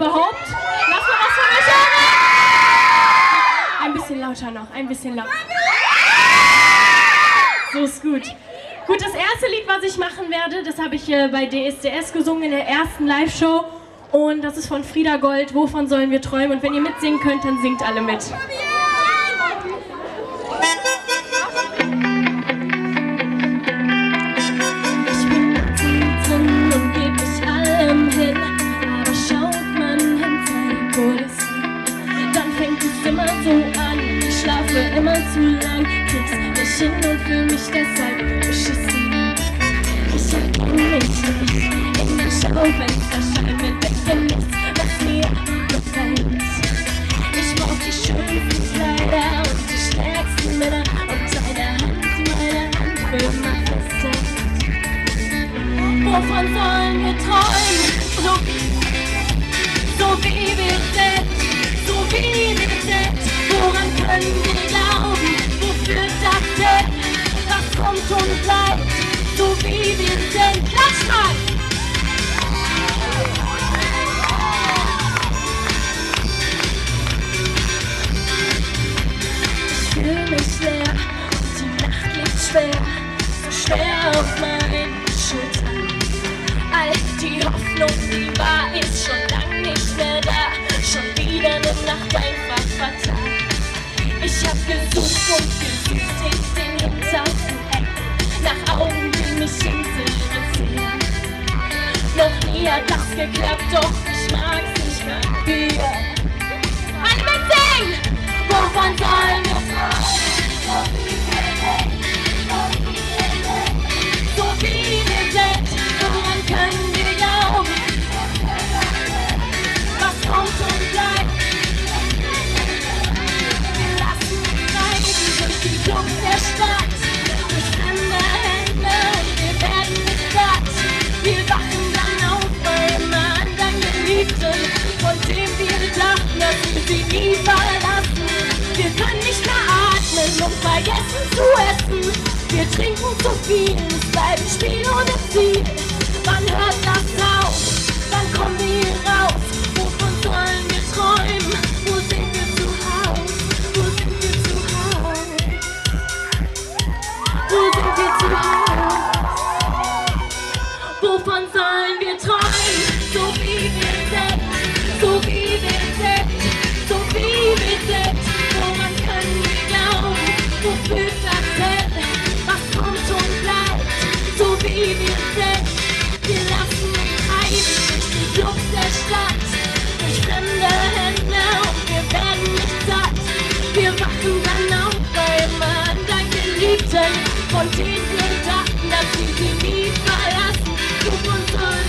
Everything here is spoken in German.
überhaupt? Lass mal was von euch hören! Ein bisschen lauter noch, ein bisschen lauter. So ist gut. Gut, das erste Lied, was ich machen werde, das habe ich bei DSDS gesungen in der ersten Live-Show. Und das ist von Frieda Gold, Wovon sollen wir träumen? Und wenn ihr mitsingen könnt, dann singt alle mit. Immer zu lang, krieg's nicht hin und fühl mich deshalb beschissen. Ich erkenne mich nicht in der Schaufenster, scheint mir denke nichts, was mir gefällt. Ich brauch die schönsten Kleider und die stärksten Männer und deine Hand für immer festhält. Wovon sollen wir träumen? So wie wir sind, so wie wir sind. Woran können wir glauben? Wofür das denn? Was kommt und bleibt, so wie wir sind? Lass mal! Ich fühle mich leer und die Nacht liegt schwer, so schwer auf meinen Schultern. All die Hoffnung, die war, ist schon lang nicht mehr da. Schon wieder eine Nacht einfach vertan. Ich hab gesucht und gesucht in den hintersten Ecken nach Augen, die mich interessieren. Noch nie hat das geklappt, doch ich mag's nicht mehr wieder. Alle mit singen! Wovon sollen wir so wie wir sind, woran können wir glauben? Was kommt und bleibt? Die Luft der Stadt, durch fremde Hände und wir werden nicht satt. Wir wachen dann auf bei einem anderen Geliebten, von dem wir dachten, dass wir sie nie verlassen. Wir können nicht mehr atmen und vergessen zu essen. Wir trinken zu viel, es bleibt Spiel ohne Ziel. Wann hört das auf? Wann kommen wir hier raus? Wovon sollen wir träumen? Wo sind wir zu Hause? Wo sind wir zu Hause? Wo sind wir zu Hause? Wovon sollen wir träumen? So wie wir sind, so wie wir sind, so wie wir sind. Woran können wir glauben? Wofür das denn? Was kommt und bleibt? So wie wir sind. Wir lassen uns treiben durch die Luft der Stadt, durch fremde Hände und wir werden nicht satt. Wir wachen dann auf bei einem anderen Geliebten, von denen wir dachten, dass wir sie nie verlassen. Wovon sollen